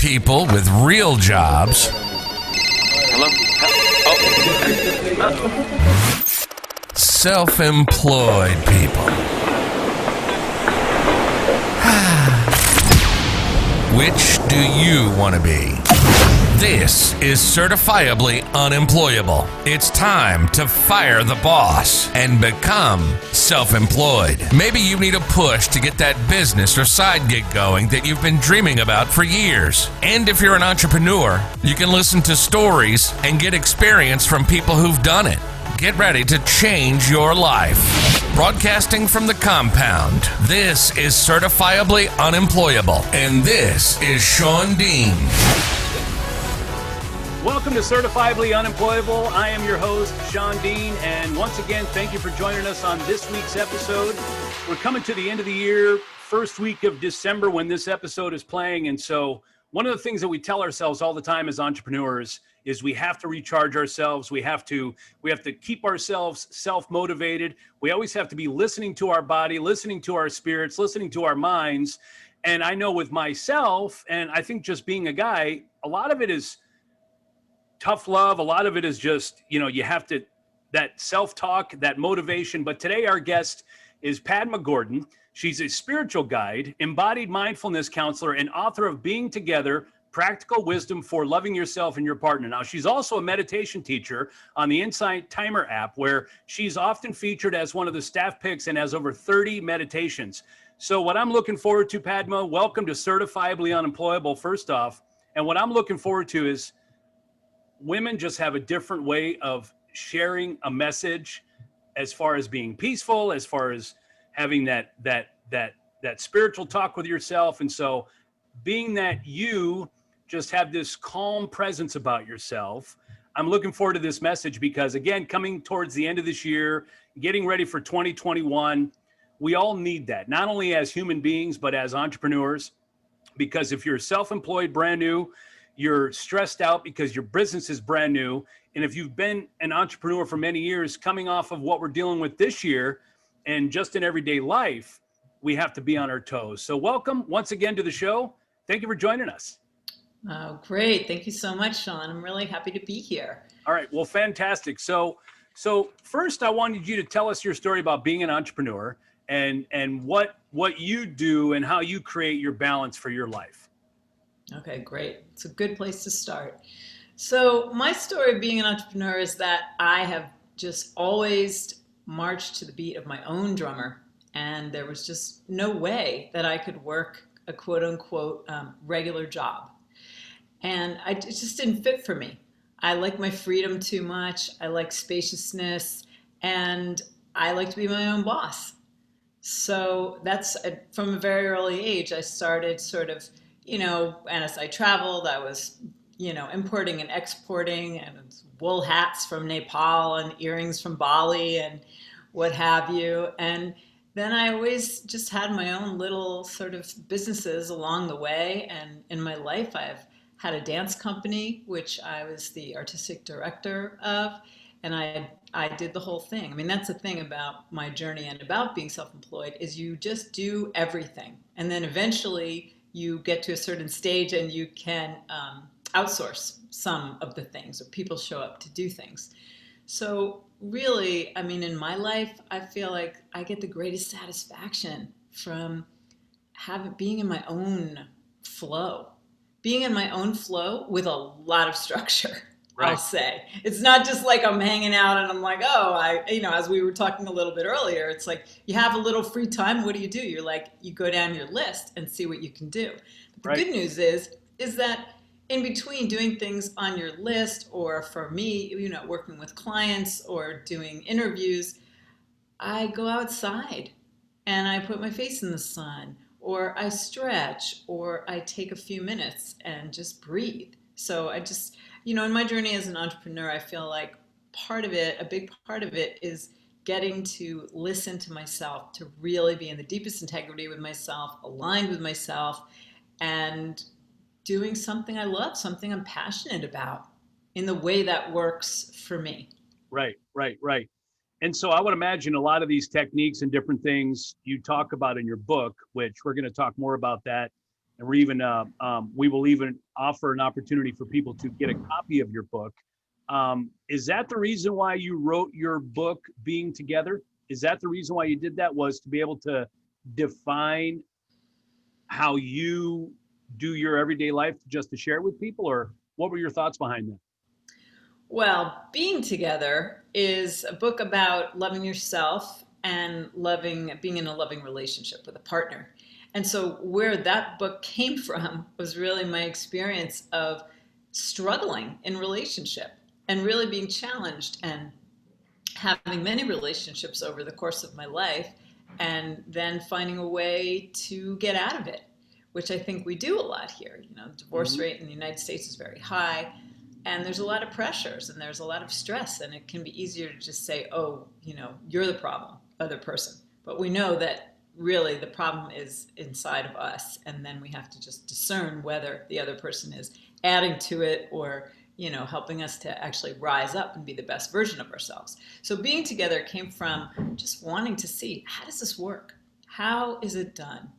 people with real jobs. Hello? Self-employed people. Which do you want to be? This is Certifiably Unemployable. It's time to fire the boss and become self-employed. Maybe you need a push to get that business or side gig going that you've been dreaming about for years. And if you're an entrepreneur, you can listen to stories and get experience from people who've done it. Get ready to change your life. Broadcasting from the compound, this is Certifiably Unemployable, and this is Sean Dean. Welcome to Certifiably Unemployable. I am your host, Sean Dean, and once again, thank you for joining us on this week's episode. We're coming to the end of the year, first week of December when this episode is playing, and so one of the things that we tell ourselves all the time as entrepreneurs is we have to recharge ourselves. We have to keep ourselves self-motivated. We always have to be listening to our body, listening to our spirits, listening to our minds. And I know with myself, and I think just being a guy, a lot of it is tough love. A lot of it is just, you have to, that self-talk, that motivation. But today our guest is Padma Gordon. She's a spiritual guide, embodied mindfulness counselor, and author of Being Together, Practical Wisdom for Loving Yourself and Your Partner. Now, she's also a meditation teacher on the Insight Timer app, where she's often featured as one of the staff picks and has over 30 meditations. So what I'm looking forward to, Padma, welcome to Certifiably Unemployable, first off. And what I'm looking forward to is women just have a different way of sharing a message as far as being peaceful, as far as having that spiritual talk with yourself. And so being that you just have this calm presence about yourself, I'm looking forward to this message because, again, coming towards the end of this year, getting ready for 2021, we all need that, not only as human beings, but as entrepreneurs, because if you're self-employed, brand new, you're stressed out because your business is brand new. And if you've been an entrepreneur for many years, coming off of what we're dealing with this year and just in everyday life, we have to be on our toes. So welcome once again to the show. Thank you for joining us. Oh, great. Thank you so much, Sean. I'm really happy to be here. All right. Well, fantastic. So first I wanted you to tell us your story about being an entrepreneur and what you do and how you create your balance for your life. Okay, great. It's a good place to start. So my story of being an entrepreneur is that I have just always marched to the beat of my own drummer. And there was just no way that I could work a quote unquote regular job. And it just didn't fit for me. I like my freedom too much. I like spaciousness, and I like to be my own boss. So that's from a very early age, I started sort of, and as I traveled, I was, importing and exporting and wool hats from Nepal and earrings from Bali and what have you. And then I always just had my own little sort of businesses along the way. And in my life, I've had a dance company, which I was the artistic director of, and I did the whole thing. I mean, that's the thing about my journey and about being self-employed is you just do everything. And then eventually you get to a certain stage and you can outsource some of the things, or people show up to do things. So really, I mean, in my life, I feel like I get the greatest satisfaction from being in my own flow. Being in my own flow with a lot of structure, right. I'll say. It's not just like I'm hanging out and I'm like, as we were talking a little bit earlier, it's like you have a little free time. What do? You're like, you go down your list and see what you can do. But the good news is that in between doing things on your list, or for me, working with clients or doing interviews, I go outside and I put my face in the sun, or I stretch, or I take a few minutes and just breathe. So I just, in my journey as an entrepreneur, I feel like a big part of it is getting to listen to myself, to really be in the deepest integrity with myself, aligned with myself, and doing something I love, something I'm passionate about in the way that works for me. Right. And so I would imagine a lot of these techniques and different things you talk about in your book, which we're going to talk more about that and we will even offer an opportunity for people to get a copy of your book. Is that the reason why you wrote your book, Being Together? Is that the reason why you did that, was to be able to define how you do your everyday life just to share it with people, or what were your thoughts behind that? Well, Being Together is a book about loving yourself and being in a loving relationship with a partner. And so where that book came from was really my experience of struggling in relationship and really being challenged and having many relationships over the course of my life, and then finding a way to get out of it, which I think we do a lot here. The divorce rate in the United States is very high, and there's a lot of pressures and there's a lot of stress, and it can be easier to just say, oh, you're the problem, other person. But we know that really the problem is inside of us, and then we have to just discern whether the other person is adding to it or helping us to actually rise up and be the best version of ourselves. So Being Together came from just wanting to see, how does this work? How is it done?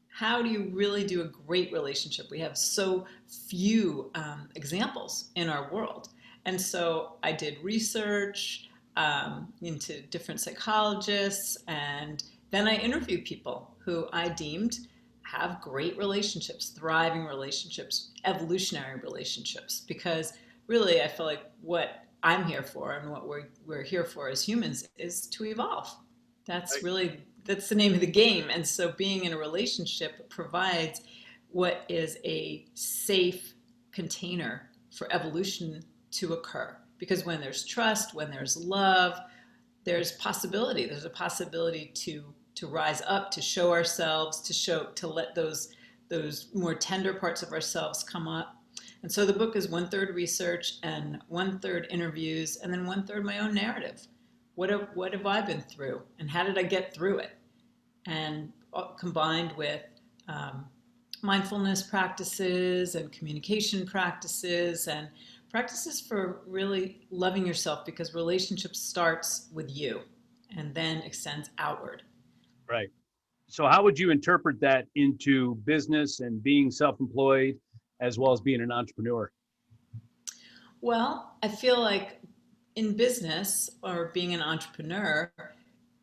How do you really do a great relationship? We have so few examples in our world. And so I did research into different psychologists, and then I interviewed people who I deemed have great relationships, thriving relationships, evolutionary relationships, because really I feel like what I'm here for and what we're here for as humans is to evolve. That's the name of the game. And so being in a relationship provides what is a safe container for evolution to occur. Because when there's trust, when there's love, there's possibility. There's a possibility to rise up, to show ourselves, to let those more tender parts of ourselves come up. And so the book is 1/3 research and 1/3 interviews, and then 1/3 my own narrative. What have I been through, and how did I get through it? And combined with mindfulness practices and communication practices and practices for really loving yourself, because relationship starts with you and then extends outward. Right. So how would you interpret that into business and being self-employed, as well as being an entrepreneur? Well, I feel like in business or being an entrepreneur,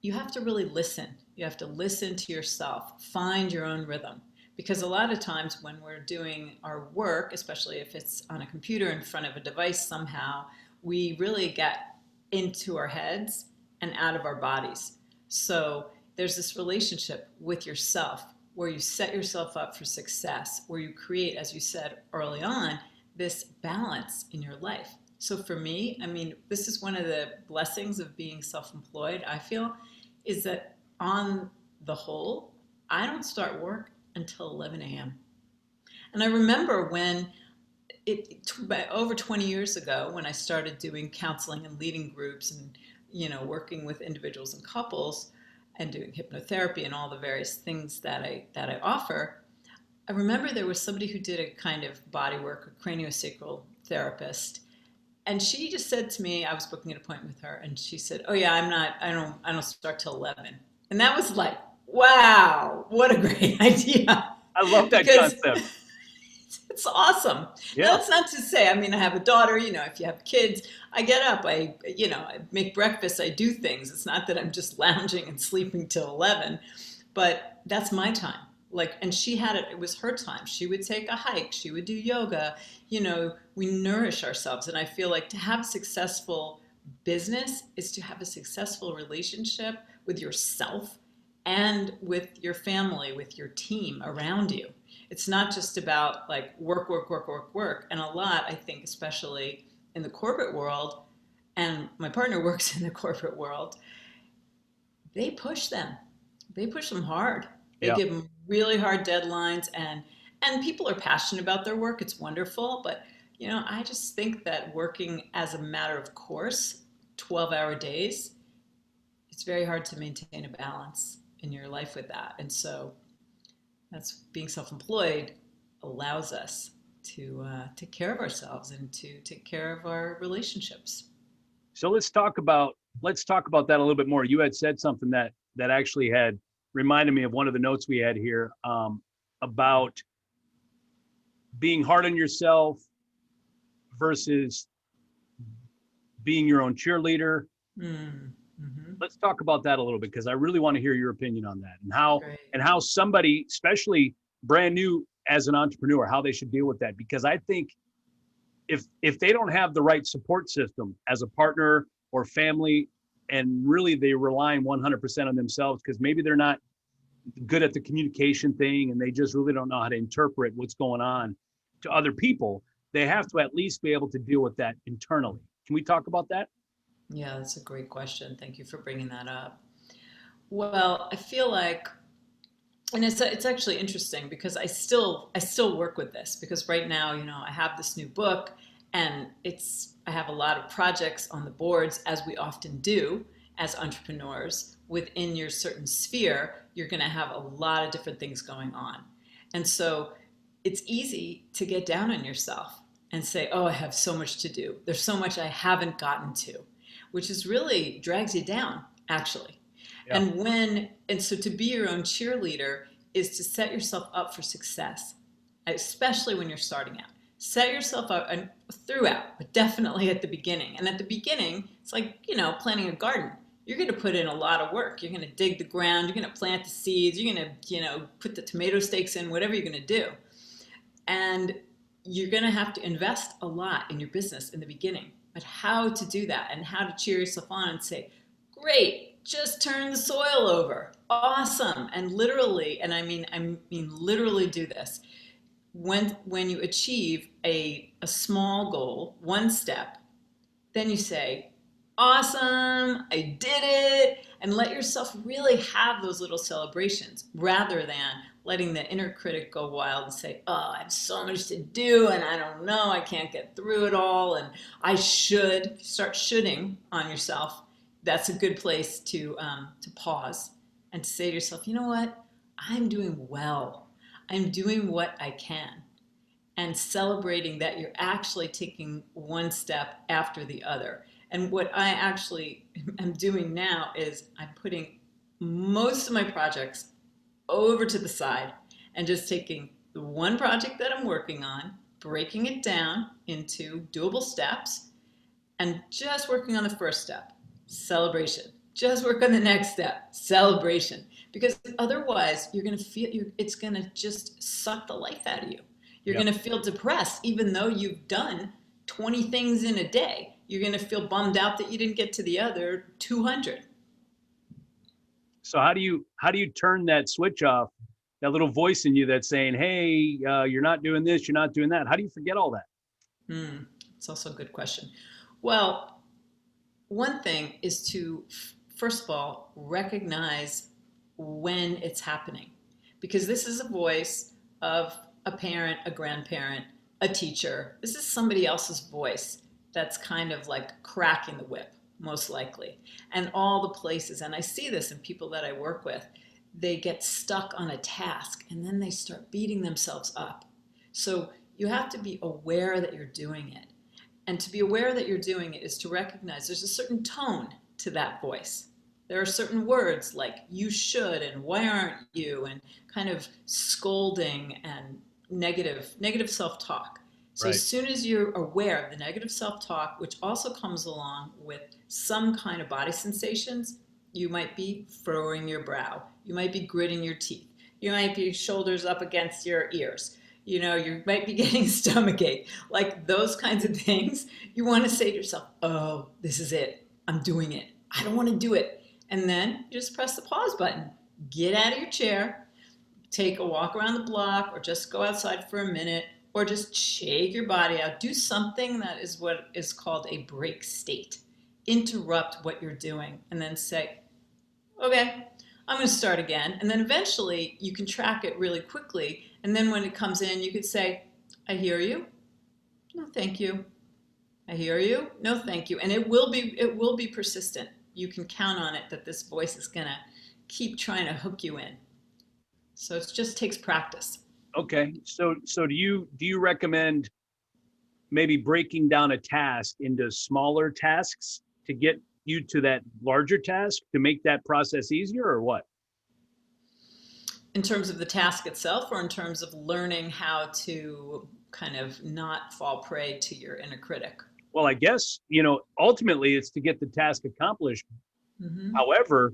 you have to really listen. You have to listen to yourself, find your own rhythm. Because a lot of times when we're doing our work, especially if it's on a computer in front of a device somehow, we really get into our heads and out of our bodies. So there's this relationship with yourself where you set yourself up for success, where you create, as you said early on, this balance in your life. So for me, this is one of the blessings of being self-employed, I feel, is that on the whole, I don't start work until 11 a.m. And I remember when over 20 years ago, when I started doing counseling and leading groups and working with individuals and couples and doing hypnotherapy and all the various things that I offer, I remember there was somebody who did a kind of body work, a craniosacral therapist, and she just said to me, I was booking an appointment with her, and she said, "Oh yeah, I don't start till 11." And that was like, wow, what a great idea. I love that concept. It's awesome. Yeah. That's not to say, I have a daughter, if you have kids, I get up, I make breakfast, I do things. It's not that I'm just lounging and sleeping till 11, but that's my time. And she had it was her time. She would take a hike, she would do yoga, we nourish ourselves. And I feel like to have a successful business is to have a successful relationship with yourself and with your family, with your team around you. It's not just about work. And a lot, I think, especially in the corporate world, and my partner works in the corporate world, they push them. They push them hard. They give them really hard deadlines, and people are passionate about their work. It's wonderful. But, I just think that working as a matter of course, 12-hour days, it's very hard to maintain a balance in your life with that. And so that's being self-employed allows us to take care of ourselves and to take care of our relationships. So let's talk about that a little bit more. You had said something that actually had reminded me of one of the notes we had here about being hard on yourself versus being your own cheerleader. Mm-hmm. Let's talk about that a little bit, because I really want to hear your opinion on that, Great. and how somebody, especially brand new as an entrepreneur, how they should deal with that. Because I think if they don't have the right support system as a partner or family, and really they relying 100% on themselves, because maybe they're not good at the communication thing and they just really don't know how to interpret what's going on to other people, they have to at least be able to deal with that internally. Can we talk about that? Yeah, that's a great question. Thank you for bringing that up. Well, I feel like, and it's actually interesting because I still work with this, because right now, I have this new book, and I have a lot of projects on the boards, as we often do as entrepreneurs. Within your certain sphere, you're going to have a lot of different things going on. And so it's easy to get down on yourself and say, oh, I have so much to do. There's so much I haven't gotten to, which is really drags you down, actually. Yeah. And so to be your own cheerleader is to set yourself up for success, especially when you're starting out. Set yourself up and throughout, but definitely at the beginning. And at the beginning, it's like, planting a garden. You're going to put in a lot of work. You're going to dig the ground. You're going to plant the seeds. You're going to, put the tomato stakes in, whatever you're going to do. And you're going to have to invest a lot in your business in the beginning. But how to do that, and how to cheer yourself on and say, great, just turn the soil over. Awesome. And literally, and I mean literally do this. When you achieve a small goal, one step, then you say, awesome, I did it, and let yourself really have those little celebrations, rather than letting the inner critic go wild and say, oh, I have so much to do, and I don't know, I can't get through it all, and I should. Start shoulding on yourself. That's a good place to pause and to say to yourself, you know what, I'm doing well. I'm doing what I can, and celebrating that you're actually taking one step after the other. And what I actually am doing now is I'm putting most of my projects over to the side and just taking the one project that I'm working on, breaking it down into doable steps, and just working on the first step, celebration. Just work on the next step, celebration. Because otherwise, you're going to feel it's going to just suck the life out of you. You're Yep. going to feel depressed, even though you've done 20 things in a day. You're going to feel bummed out that you didn't get to the other 200. So how do you turn that switch off, that little voice in you that's saying, hey, you're not doing this, you're not doing that? How do you forget all that? It's also a good question. Well, one thing is to, first of all, recognize when it's happening, because this is a voice of a parent, a grandparent, a teacher. This is somebody else's voice that's kind of like cracking the whip, most likely. And all the places, and I see this in people that I work with, they get stuck on a task and then they start beating themselves up. So you have to be aware that you're doing it. And to be aware that you're doing it is to recognize there's a certain tone to that voice. There are certain words like you should and why aren't you, and kind of scolding and negative self-talk. So Right. as soon as you're aware of the negative self-talk, which also comes along with some kind of body sensations, you might be furrowing your brow. You might be gritting your teeth. You might be shoulders up against your ears. You might be getting stomachache. Like those kinds of things, you want to say to yourself, oh, this is it. I'm doing it. I don't want to do it. And then you just press the pause button. Get out of your chair, take a walk around the block, or just go outside for a minute, or just shake your body out. Do something that is what is called a break state. Interrupt what you're doing and then say, okay, I'm going to start again. And then eventually you can track it really quickly. And then when it comes in, you could say, I hear you. No, thank you. I hear you. No, thank you. And it will be persistent. You can count on it that this voice is going to keep trying to hook you in. So it just takes practice. Okay. So do you recommend maybe breaking down a task into smaller tasks to get you to that larger task, to make that process easier, or what? In terms of the task itself, or in terms of learning how to kind of not fall prey to your inner critic. Well, I guess, ultimately it's to get the task accomplished. Mm-hmm. However,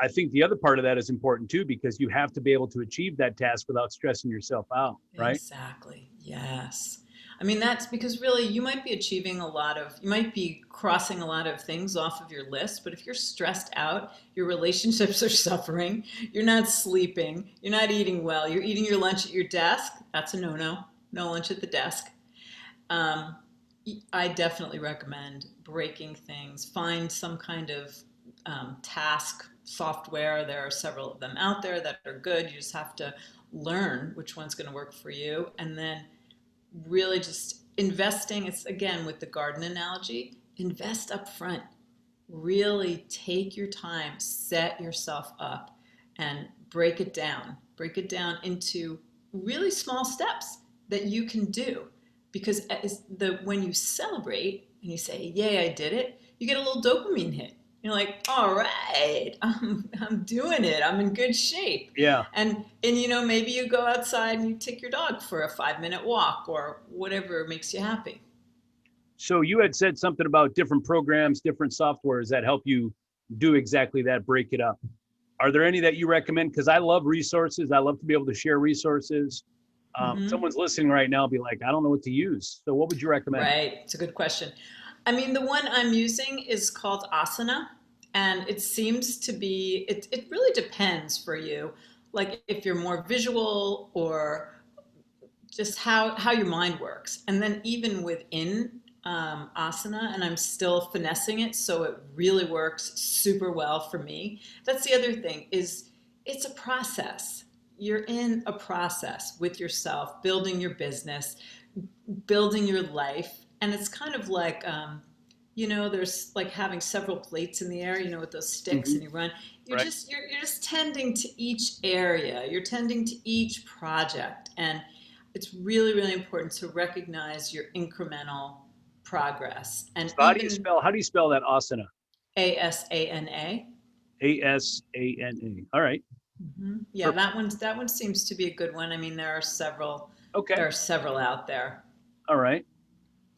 I think the other part of that is important too, because you have to be able to achieve that task without stressing yourself out, right? Exactly. Yes. I mean, that's because really you might be you might be crossing a lot of things off of your list, but if you're stressed out, your relationships are suffering, you're not sleeping, you're not eating well, you're eating your lunch at your desk. That's a no-no. No lunch at the desk. Um, I definitely recommend breaking things. Find some kind of task software. There are several of them out there that are good. You just have to learn which one's going to work for you. And then really just investing, it's again with the garden analogy, invest up front. Really take your time, set yourself up, and break it down. Break it down into really small steps that you can do. Because when you celebrate and you say, "Yay, I did it," you get a little dopamine hit. You're like, "All right, I'm doing it. I'm in good shape." Yeah. And maybe you go outside and you take your dog for a 5-minute walk or whatever makes you happy. So you had said something about different programs, different softwares that help you do exactly that, break it up. Are there any that you recommend? Because I love resources. I love to be able to share resources. Someone's listening right now, be like, I don't know what to use. So what would you recommend? Right. It's a good question. I mean, the one I'm using is called Asana, and it seems to be, it really depends for you. Like if you're more visual or just how your mind works. And then even within asana, and I'm still finessing it, so it really works super well for me. That's the other thing is it's a process. You're in a process with yourself, building your business, building your life. And it's kind of like, there's like having several plates in the air, with those sticks and you run. You're Right. you're just tending to each area. You're tending to each project. And it's really, really important to recognize your incremental progress. And So how do you spell that asana? ASANA. ASANA. All right. Yeah, that one seems to be a good one. I mean, there are several Okay. out there. All right.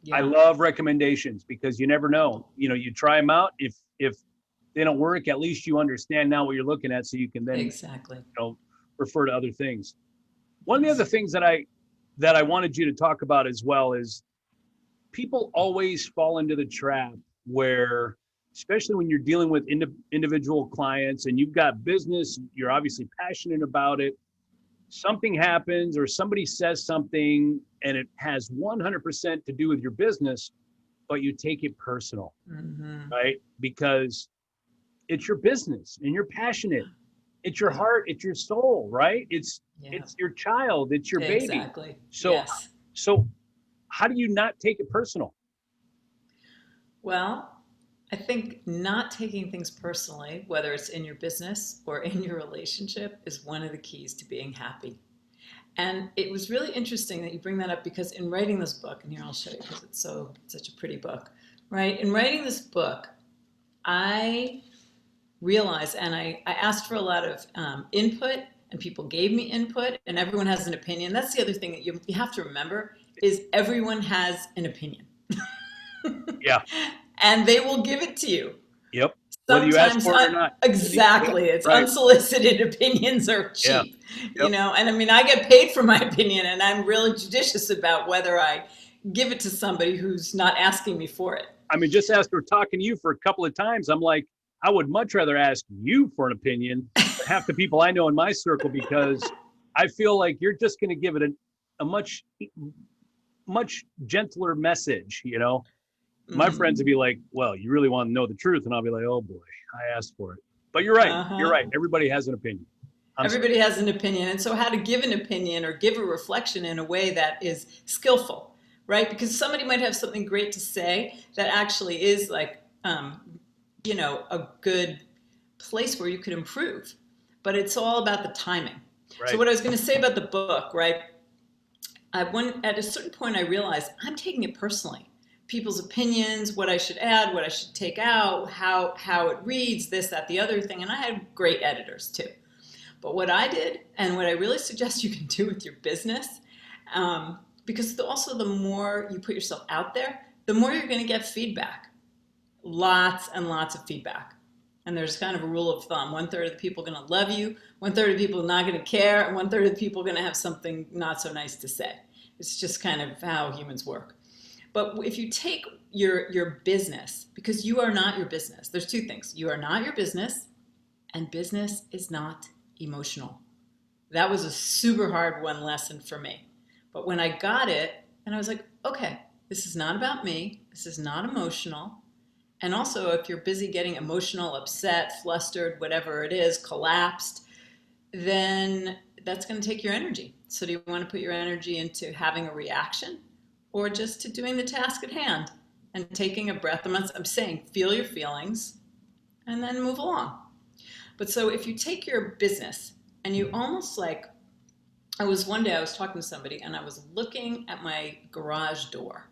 Yeah. I love recommendations because you never know. You try them out. If they don't work, at least you understand now what you're looking at, so you can then Exactly. refer to other things. One of the other things that I wanted you to talk about as well is people always fall into the trap where, especially when you're dealing with individual clients and you've got business, you're obviously passionate about it. Something happens or somebody says something and it has 100% to do with your business, but you take it personal, right? Because it's your business and you're passionate. It's your heart, it's your soul, right? It's your child, it's your baby. Exactly. So, yes. so how do you not take it personal? Well, I think not taking things personally, whether it's in your business or in your relationship, is one of the keys to being happy. And it was really interesting that you bring that up because in writing this book, and here I'll show you because it's such a pretty book, right? In writing this book, I realized, and I asked for a lot of input, and people gave me input, and everyone has an opinion. That's the other thing that you have to remember is everyone has an opinion. Yeah. And they will give it to you. Yep. Whether you ask for it or not. Exactly. It's right. Unsolicited opinions are cheap, Yep. and I mean, I get paid for my opinion and I'm really judicious about whether I give it to somebody who's not asking me for it. I mean, just after talking to you for a couple of times, I'm like, I would much rather ask you for an opinion than half the people I know in my circle, because I feel like you're just going to give it a much, much gentler message, My friends would be like, well, you really want to know the truth? And I'll be like, oh boy, I asked for it. But you're right. You're right. Everybody has an opinion. Everybody has an opinion. And so how to give an opinion or give a reflection in a way that is skillful, right? Because somebody might have something great to say that actually is like, a good place where you could improve. But it's all about the timing. Right. So what I was going to say about the book, right? At a certain point, I realized I'm taking it personally. People's opinions, what I should add, what I should take out, how it reads, this, that, the other thing. And I had great editors too. But what I did, and what I really suggest you can do with your business, Because also the more you put yourself out there, the more you're going to get feedback. Lots and lots of feedback. And there's kind of a rule of thumb. 1/3 of the people are going to love you, 1/3 of the people are not going to care, and 1/3 of the people are going to have something not so nice to say. It's just kind of how humans work. But if you take your business, because you are not your business, there's two things. You are not your business, and business is not emotional. That was a super hard one lesson for me. But when I got it, and I was like, okay, this is not about me. This is not emotional. And also, if you're busy getting emotional, upset, flustered, whatever it is, collapsed, then that's going to take your energy. So do you want to put your energy into having a reaction or just to doing the task at hand and taking a breath? I'm saying feel your feelings and then move along. But so if you take your business and you almost like, one day I was talking to somebody and I was looking at my garage door.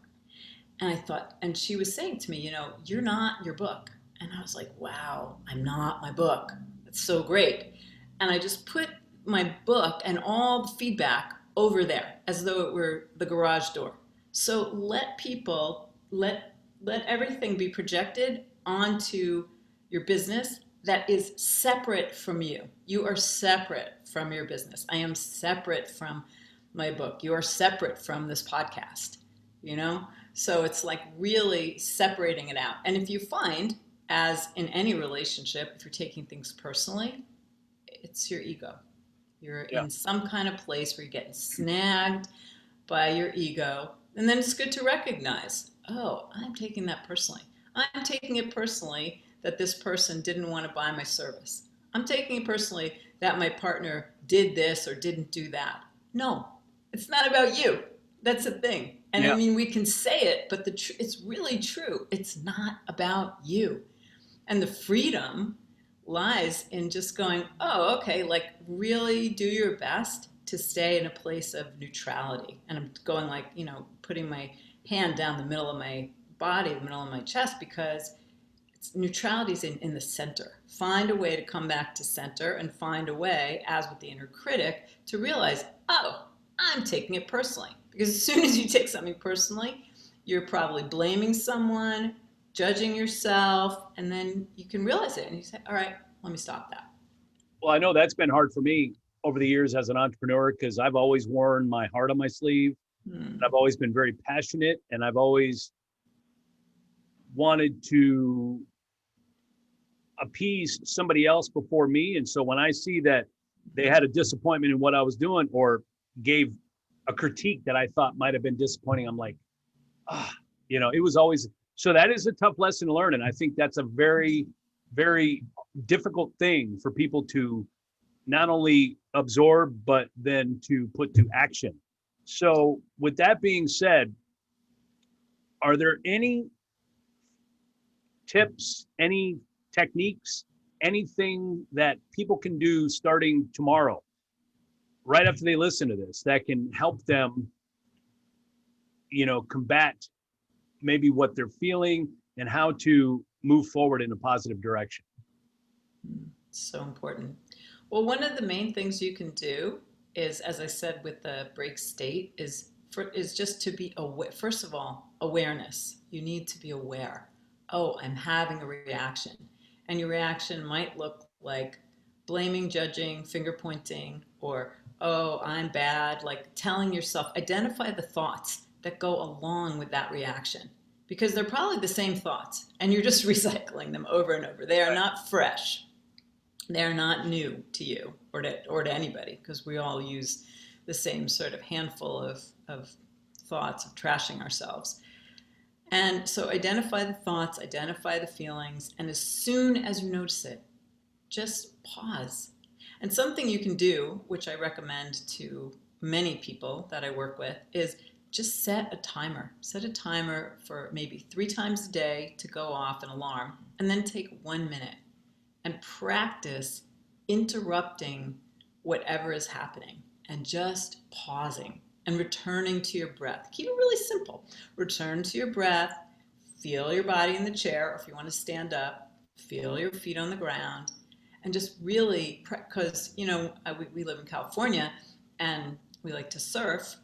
And I thought, and she was saying to me, you're not your book. And I was like, wow, I'm not my book. That's so great. And I just put my book and all the feedback over there as though it were the garage door. So let everything be projected onto your business that is separate from you. You are separate from your business. I am separate from my book. You are separate from this podcast, So it's like really separating it out. And if you find, as in any relationship, if you're taking things personally, it's your ego. You're in some kind of place where you're getting snagged by your ego. And then it's good to recognize, oh, I'm taking that personally. I'm taking it personally that this person didn't want to buy my service. I'm taking it personally that my partner did this or didn't do that. No, it's not about you. That's the thing. And I mean, we can say it, but it's really true. It's not about you. And the freedom lies in just going, oh, okay, like really do your best to stay in a place of neutrality. And I'm going like, putting my hand down the middle of my body, the middle of my chest, because neutrality is in the center. Find a way to come back to center and find a way, as with the inner critic, to realize, oh, I'm taking it personally. Because as soon as you take something personally, you're probably blaming someone, judging yourself, and then you can realize it and you say, all right, let me stop that. Well, I know that's been hard for me over the years as an entrepreneur because I've always worn my heart on my sleeve. And I've always been very passionate, and I've always wanted to appease somebody else before me. And so when I see that they had a disappointment in what I was doing or gave a critique that I thought might have been disappointing, I'm like, it was always, so that is a tough lesson to learn. And I think that's a very, very difficult thing for people to not only absorb, but then to put to action. So with that being said, are there any tips, any techniques, anything that people can do starting tomorrow, right after they listen to this, that can help them, combat maybe what they're feeling and how to move forward in a positive direction? So important. Well, one of the main things you can do is, as I said with the break state, is just to be aware. First of all, awareness. You need to be aware. Oh, I'm having a reaction. And your reaction might look like blaming, judging, finger pointing, or, oh, I'm bad, like telling yourself, identify the thoughts that go along with that reaction. Because they're probably the same thoughts, and you're just recycling them over and over. They are not fresh. They're not new to you or to anybody, because we all use the same sort of handful of thoughts of trashing ourselves. And so identify the thoughts, identify the feelings, and as soon as you notice it, just pause. And something you can do, which I recommend to many people that I work with, is just set a timer. Set a timer for maybe 3 times a day to go off an alarm, and then take 1 minute and practice interrupting whatever is happening and just pausing and returning to your breath. Keep it really simple. Return to your breath, feel your body in the chair, or if you want to stand up, feel your feet on the ground, and just really, because we live in California and we like to surf,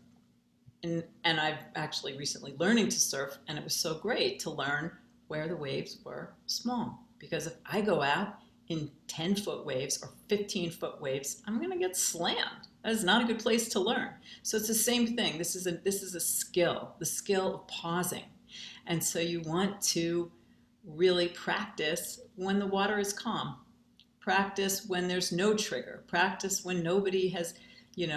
and I've actually recently learning to surf, and it was so great to learn where the waves were small. Because if I go out in 10-foot waves or 15-foot waves, I'm going to get slammed. That is not a good place to learn. So it's the same thing. This is a skill, the skill of pausing. And so you want to really practice when the water is calm. Practice when there's no trigger. Practice when nobody has,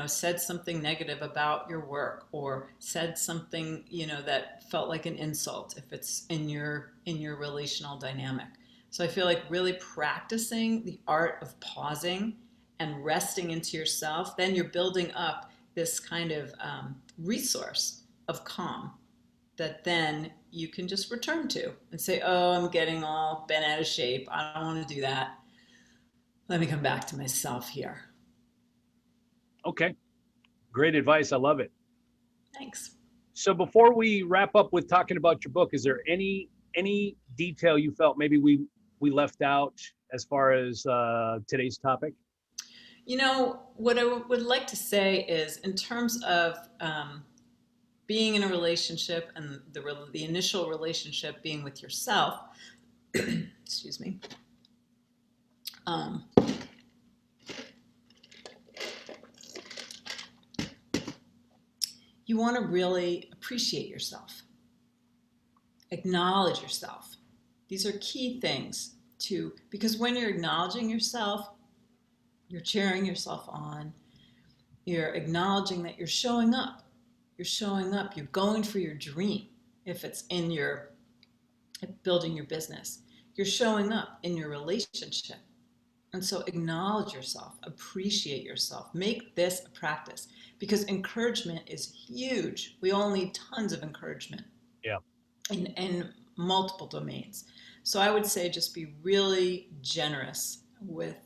said something negative about your work or said something, that felt like an insult if it's in your relational dynamic. So I feel like really practicing the art of pausing and resting into yourself, then you're building up this kind of resource of calm that then you can just return to and say, oh, I'm getting all bent out of shape. I don't want to do that. Let me come back to myself here. Okay. Great advice. I love it. Thanks. So before we wrap up with talking about your book, is there any detail you felt maybe we left out as far as today's topic? What I would like to say is in terms of being in a relationship and the initial relationship being with yourself, excuse me, you want to really appreciate yourself, acknowledge yourself. These are key things because when you're acknowledging yourself, you're cheering yourself on, you're acknowledging that you're showing up, you're going for your dream. If it's in building your business, you're showing up in your relationship. And so acknowledge yourself, appreciate yourself, make this a practice because encouragement is huge. We all need tons of encouragement. Yeah. In multiple domains. So I would say just be really generous with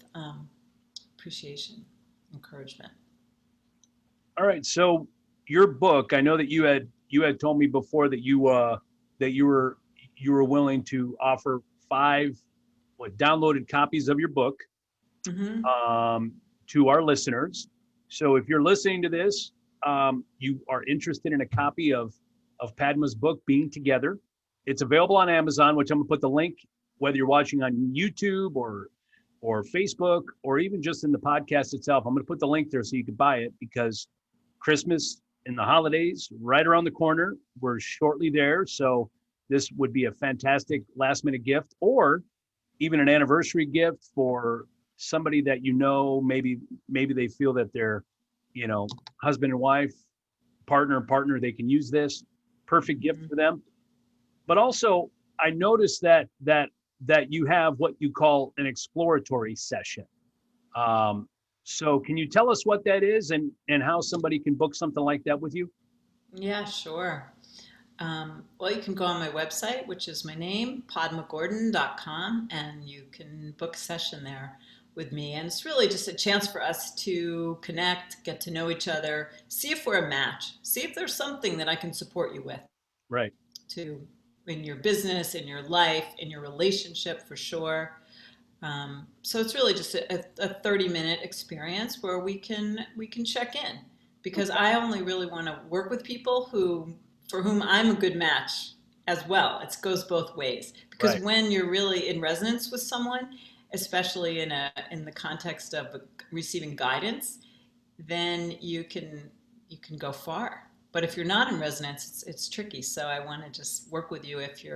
appreciation, encouragement. All right. So your book, I know that you had told me before that you were willing to offer 5 downloaded copies of your book to our listeners. So if you're listening to this, you are interested in a copy of Padma's book, Being Together. It's available on Amazon, which I'm gonna put the link, whether you're watching on YouTube or Facebook, or even just in the podcast itself. I'm gonna put the link there so you can buy it because Christmas and the holidays right around the corner. We're shortly there. So this would be a fantastic last minute gift or even an anniversary gift for somebody that maybe they feel that they're, husband and wife, partner, they can use this. Perfect gift for them. But also, I noticed that you have what you call an exploratory session. So can you tell us what that is and how somebody can book something like that with you? Yeah, sure. Well, you can go on my website, which is my name, padmagordon.com, and you can book a session there with me. And it's really just a chance for us to connect, get to know each other, see if we're a match, see if there's something that I can support you with. Right. In your business, in your life, in your relationship, for sure. So it's really just a 30-minute experience where we can check in, because I only really want to work with people for whom I'm a good match as well. It goes both ways, because Right. when you're really in resonance with someone, especially in the context of receiving guidance, then you can go far. But if you're not in resonance, it's tricky. So I want to just work with you if you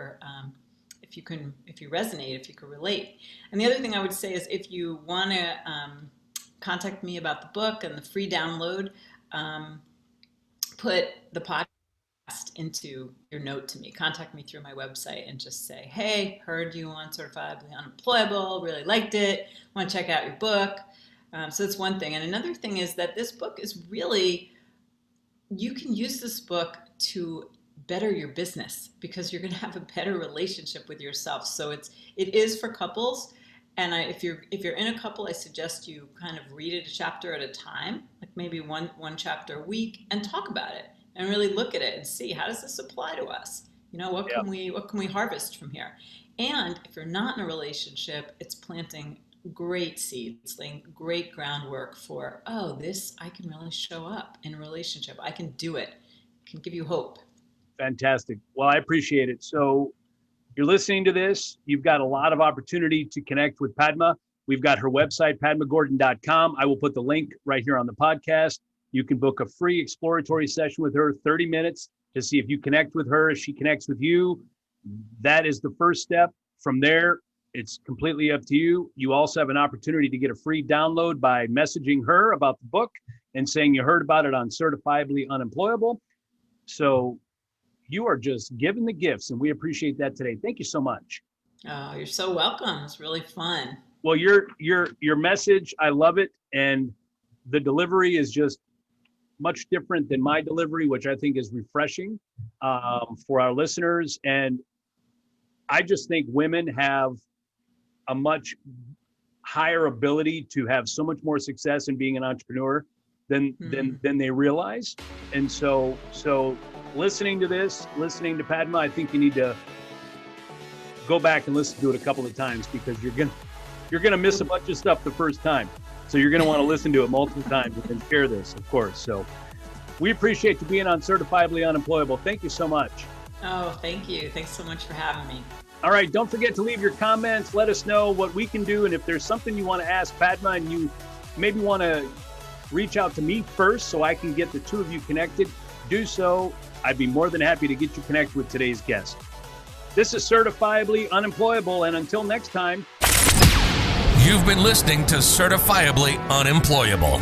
resonate, if you can relate. And the other thing I would say is if you want to contact me about the book and the free download, put the podcast into your note to me. Contact me through my website and just say, hey, heard you on Certifiably Unemployable, really liked it, want to check out your book. So that's one thing. And another thing is that this book is really, you can use this book to better your business because you're going to have a better relationship with yourself. So it is for couples. And if you're in a couple, I suggest you kind of read it a chapter at a time, like maybe one chapter a week, and talk about it and really look at it and see, how does this apply to us? What can we harvest from here? And if you're not in a relationship, it's planting great seeds, laying great groundwork for, this, I can really show up in a relationship. I can do it. can give you hope. Fantastic. Well, I appreciate it. So you're listening to this. You've got a lot of opportunity to connect with Padma. We've got her website, padmagordon.com. I will put the link right here on the podcast. You can book a free exploratory session with her, 30 minutes, to see if you connect with her, if she connects with you. That is the first step. From there, it's completely up to you. You also have an opportunity to get a free download by messaging her about the book and saying you heard about it on Certifiably Unemployable. So you are just giving the gifts, and we appreciate that today. Thank you so much. Oh, you're so welcome. It's really fun. Well, your message, I love it, and the delivery is just much different than my delivery, which I think is refreshing for our listeners. And I just think women have a much higher ability to have so much more success in being an entrepreneur than they realize. And so listening to this, listening to Padma, I think you need to go back and listen to it a couple of times, because you're gonna miss a bunch of stuff the first time. So you're gonna want to listen to it multiple times and then share this, of course. So we appreciate you being on Certifiably Unemployable. Thank you so much. Oh, thank you. Thanks so much for having me. All right, don't forget to leave your comments. Let us know what we can do. And if there's something you want to ask Padma and you maybe want to reach out to me first so I can get the two of you connected, do so. I'd be more than happy to get you connected with today's guest. This is Certifiably Unemployable, and until next time. You've been listening to Certifiably Unemployable.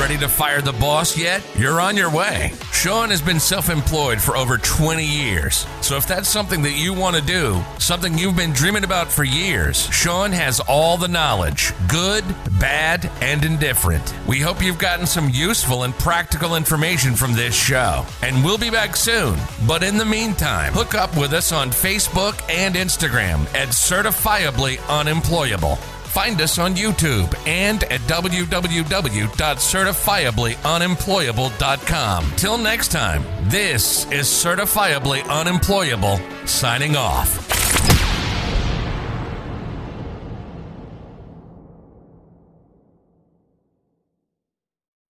Ready to fire the boss yet? You're on your way. Sean has been self-employed for over 20 years. So if that's something that you want to do, something you've been dreaming about for years, Sean has all the knowledge, good, bad, and indifferent. We hope you've gotten some useful and practical information from this show. And we'll be back soon. But in the meantime, hook up with us on Facebook and Instagram at Certifiably Unemployable. Find us on YouTube and at www.certifiablyunemployable.com. Till next time, this is Certifiably Unemployable, signing off.